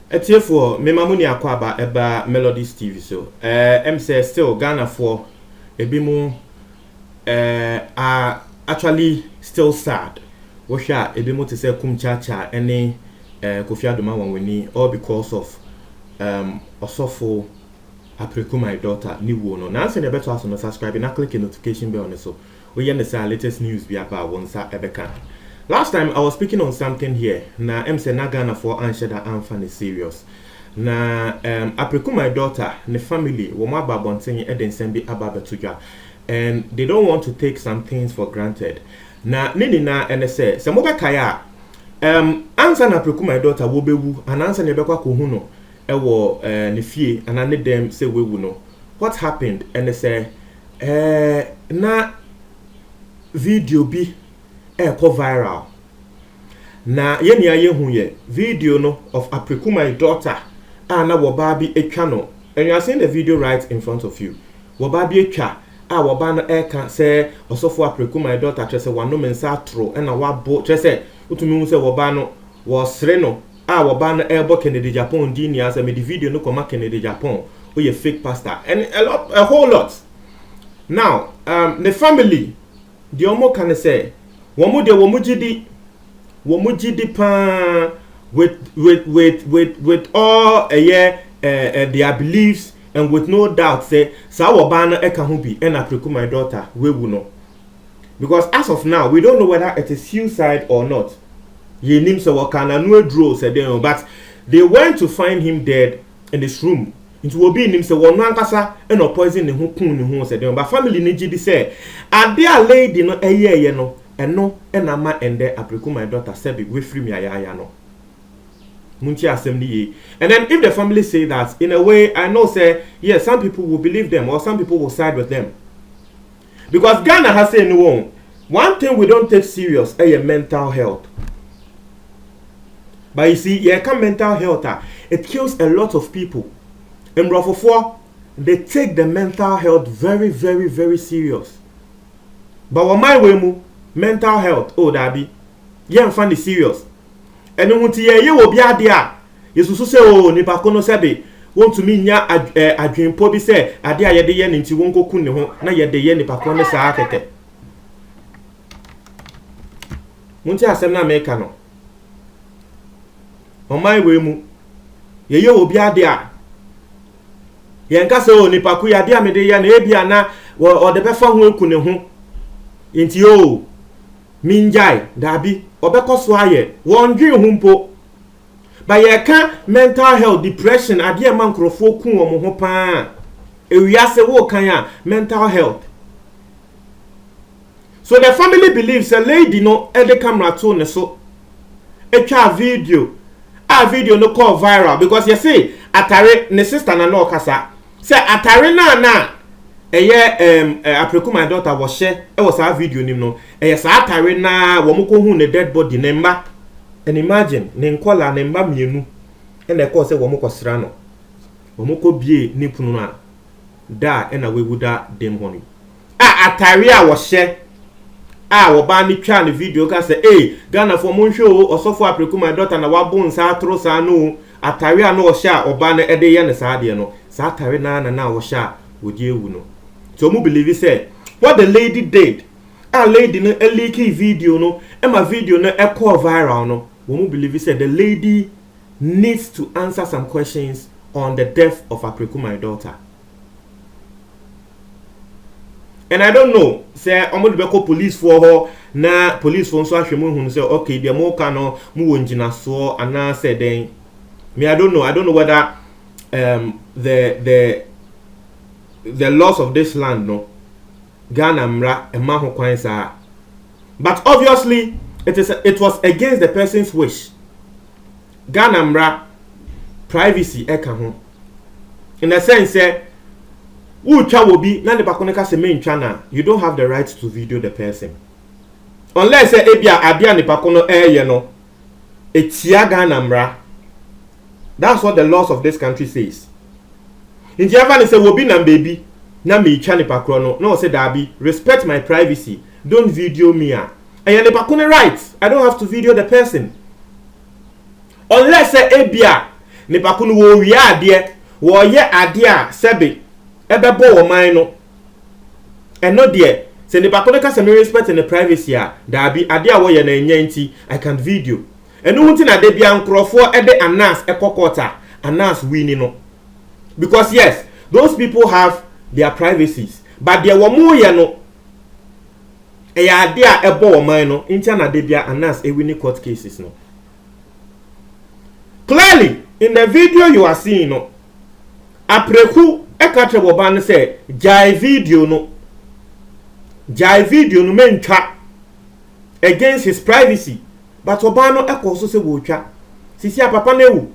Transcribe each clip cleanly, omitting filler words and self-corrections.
Etiefo me mamuni akwaba eba Melodies TV so say still Ghana for ebimu are actually still sad. Washa ebimu to say kumchacha any Kofi Adoma wanweni all because of Osofo Apreku my daughter ni wono. Now send you better to subscribe and click the notification bell on so we understand latest news be about once ebeka. Last time I was speaking on something here. Na say na Ghana for answer that I'm serious. Na Apreku my daughter, the family, woma babonten eden sembi ababetuja, and they don't want to take some things for granted. Na nini na NSA. Se mo bekaya answer na Apreku my daughter wo bewu, and answer ne bekwa ko hu no ewo ne fie and ane dem say we wu no. What happened? NSA na video bi go viral. Na yeni aye hu ye video no of Apreku my daughter na woba bi etwa no. And you are seeing the video right in front of you. Woba bi etwa woba no eka say osofo Apreku my daughter trese wano mensa tro na wabo trese utumi hu say woba no wo sre no woba no ebo Kennedy Japan di ni asa me the video no koma Kennedy Japan o ye fake pastor and a whole lot. Now the family the omo can say womu de womu jidi pa with all their beliefs and with no doubt say sa woba no eka ho bi na Apreku my daughter we wu no, because as of now we don't know whether it is suicide or not. Ye nim se wakana no draw said them, but they went to find him dead in his room. It will be nim se wonu ankasa e no poison ne ho kun ne ho said them, but family ni jidi say ade a lady no eye no eno na ma ende Apreku my daughter sebi we free me ayaya no munti asem ni ye. And then if the family say that, in a way I know say yes, some people will believe them or some people will side with them, because Ghana has said no one thing we don't take serious is mental health. But you see, mental health it kills a lot of people. In Brofofo, they take the mental health very, very, very serious. But what my way mental health, that be, find it serious. And when you will be there, you say, oh, nipa kono sebe, want to mean ya a dream pobi say, adia ye de yen into wonko kune, na ye de yen nipa kono sa akete. Munti asem na meka no. On my way mu, ye will be there. Yenka say, oh, nipa ku ya dia me de yen ebia na or the befa hu kune hu. Inti o minjai dabi obekoso aye wondwe humpo ba ye ka mental health depression ade e mankrofo ku wo ho pa ewiase wo kan ya mental health. So the family believes a lady no e de camera to ne so etwa video no call viral because you see atare ne sister na no kasa say atare na Apreku my daughter was share was our video nim no sa atare na wo mo ko hu ne dead body ne mba, and imagine ne nkola ne mba mienu e na ko se wo mo ko sra no wo mo ko bie ni punu na da e na we wuda dem honi atare a wo share wo ba ni twa ne video ka se Ghana for mo show osofo Apreku my daughter na wa bon sa atro sa no atare a no wo share oba na e de ye ne sa de no sa atare na wo share wo die wu no. So mu believe say what the lady did, a lady no a leaky video no, and my video no e call viral no. Mu believe say the lady needs to answer some questions on the death of Apreku my daughter. And I don't know, say omo de be police for her na police for so ahwemu hu say okay the mo ka no mu wonjina so ana say den me I don't know whether the loss of this land no Ghana mra ema ho kwan sa, but obviously it was against the person's wish. Ghana mra privacy eka ho in the sense say who twa will be na the bakoneka se main channel, you don't have the right to video the person unless say ebia adia ni bakono ye no etia Ghana mra. That's what the laws of this country says. In Japan, say will be na baby. na me twa nipa kro no na o say dabi respect my privacy, don't video me a eye nipa ko ne right. I don't have to video the person unless say ebia nipa ko no wo wi ade wo ye ade a sebe ebebo wo man no eno de say nipa ko ne ka say me respect the privacy a dabi ade a wo ye na enya nti I can video eno hunti na de bia nkrofo e de announce ekokota announce winning no because yes those people have their privacies but there were more ye no e ya ade a ebo wo man no ntia na de bia announce e winning court cases no. Clearly in the video you are seeing no Apreku ekatre boba no say jai video no mentwa against his privacy but oba no ekoso se wo twa sisi papa na ewu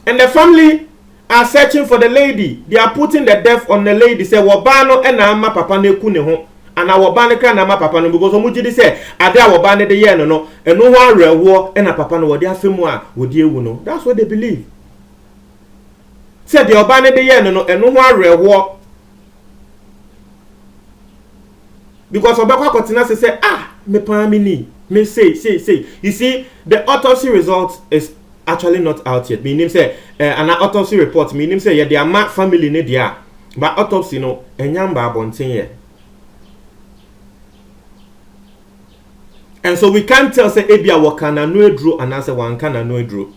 and the family are searching for the lady. They are putting the death on the lady. Say wobano ena ama papa na eku ne ho ana wobane kra na ama papa no because omugidi say ade a wobane de ye no eno ho arewo ena papa no wode afemu a wode ewu no. That's what they believe. Say the wobane de ye no eno ho arewo because obekwa kotina say me pa me ni me say you see the autopsy result is actually not out yet. Meaning say an autopsy report meaning say yeah, their ma family ne dia but autopsy no enyamba abonten ye. And so we can't tell say ebia wakana no edro and answer one kana no edro.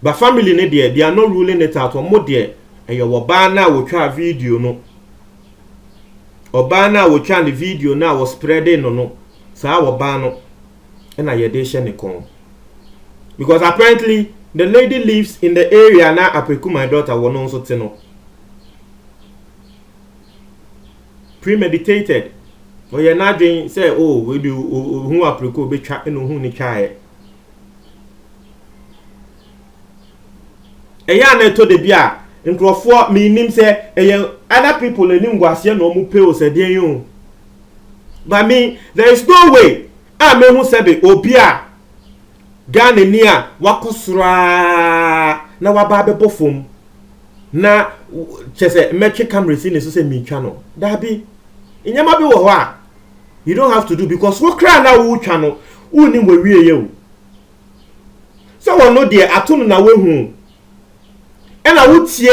But family ne dia they are not ruling it out or more there and your wabana will try video no. Obana will try the video now was spreading no. So our bano and I yedesha ne kon. Because apparently the lady lives in the area now Apreku my daughter won also teno. Premeditated. Or you're not doing say we do who Apreku be chat no who ni chae. Eya na to de bia nkrofo me nim say other people enim gwase no mu pay o say dey you. But me there is no way me hu sebe obi a Gane nia wakosura na waba bebo fom na chese metric camera si ne so se mi twa no dabi inyama bi wo ho a you don't have to do because wo kra na wo twa no uni mo wie ye o so wono de atunu na wehu e na wutie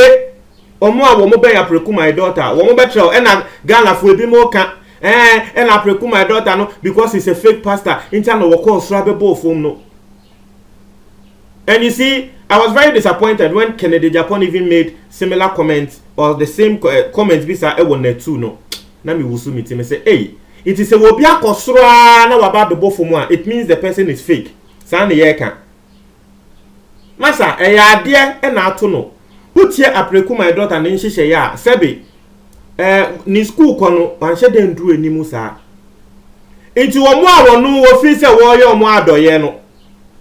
omo a wo mo be ya Apreku my daughter wo mo be trel e na Ghana fo ebi mo ka e na Apreku my daughter no because he's a fake pastor inta no wo ko sura bebo fom no. And you see, I was very disappointed when Kennedy Japan even made similar comments or the same comments bisa ewone too no. Na mi wusu mi me say, hey, it is a wobi akosura na waba bebo fo mu a it means the person is fake. Sa na ye ka. Masa eya ade e na ato no. Utie Apreku my daughter na nhihye ya sebe ni school kono wanhye den duru animu sa. Enti wo mu a wonu wo fi se wo ye omo adoye no.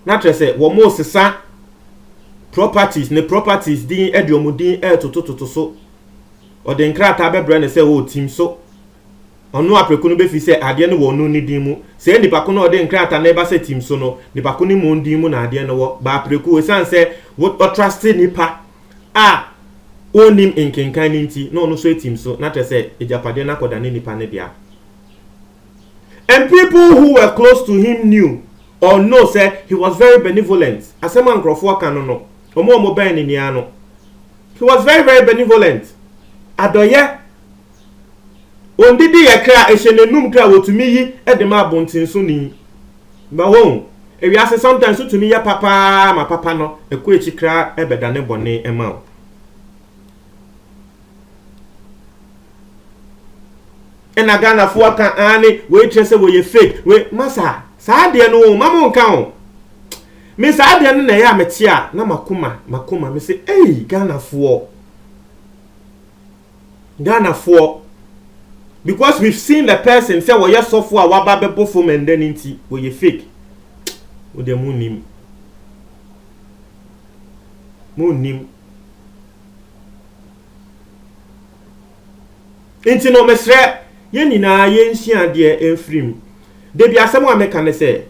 Na trese wo mo sesa properties din ediomudin totototo so o de nkrata be bre ne se wo team so onu Apreku no be fi se ade ne wo no ni din mu se nipa ko no o de nkrata na ba se team so no nipa ko ni mo din mu na ade ne wo ba Apreku we san se wo trust nipa onim nkenkan ni nti no so team so na trese ejapade na koda ne nipa ne bia. And people who were close to him knew or no say he was very benevolent. Asema nkrofo aka no omo ben ni ano. He was very very benevolent. Adoye ondidi ye kra ehyenenum kra wotumi yi edema abontin so ni. Ba won ewi ase sometimes so tumi ya papa ma papa no ekọ echi kra ebeda ne bone ema. Ena Ghana fo aka ani we trese we ye fake we masa sa de no mama nka ho me sa de no na ya metia na makoma me say Ghana fo because we've seen the person say we yes sofo a waba bebo fo and then nti we ye fake we de munim nti no mesre ye nyina ye nhia de enfrim de bia asemo ameka ne se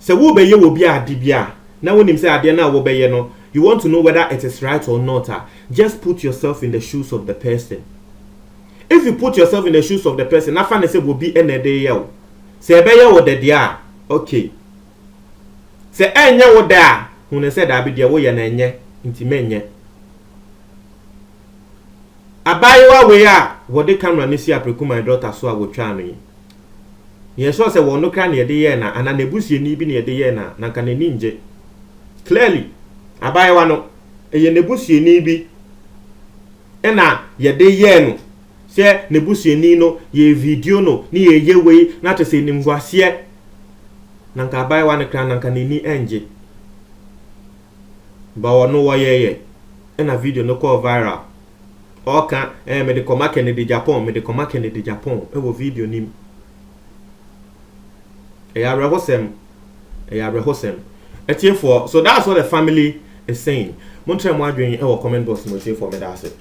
wo be ye wo bia ade bia na wonim se ade na wo be no you want to know whether it is right or not just put yourself in the shoes of the person If you put yourself in the shoes of the person, na fan say will be any day yo. Say be yo the dia. Okay. Say enye wo da. Who said that be dia wo ye na enye nti menye. Abayewa we a wo de camera ni si Apreku my daughter so a wo twa no. Yes, so say wo no kra na ye de ye na ana nebusie ni bi na ye de ye na nka na ni nje. Clearly, abayewa no eye nebusie ni bi ena ye de ye no. Se nebusie ni no ye video no ni ye we na to say nimguase na nka abayewa no kra na nka na ni enje. Ba wo no wo ye ena video no call viral. Oka me de koma Kennedy Japan, me de koma Kennedy Japan. E wo video nim. Ya rehosem. Etie for so that's what the family is saying. Montre mo adwen e wo comment box mo say for me that's it.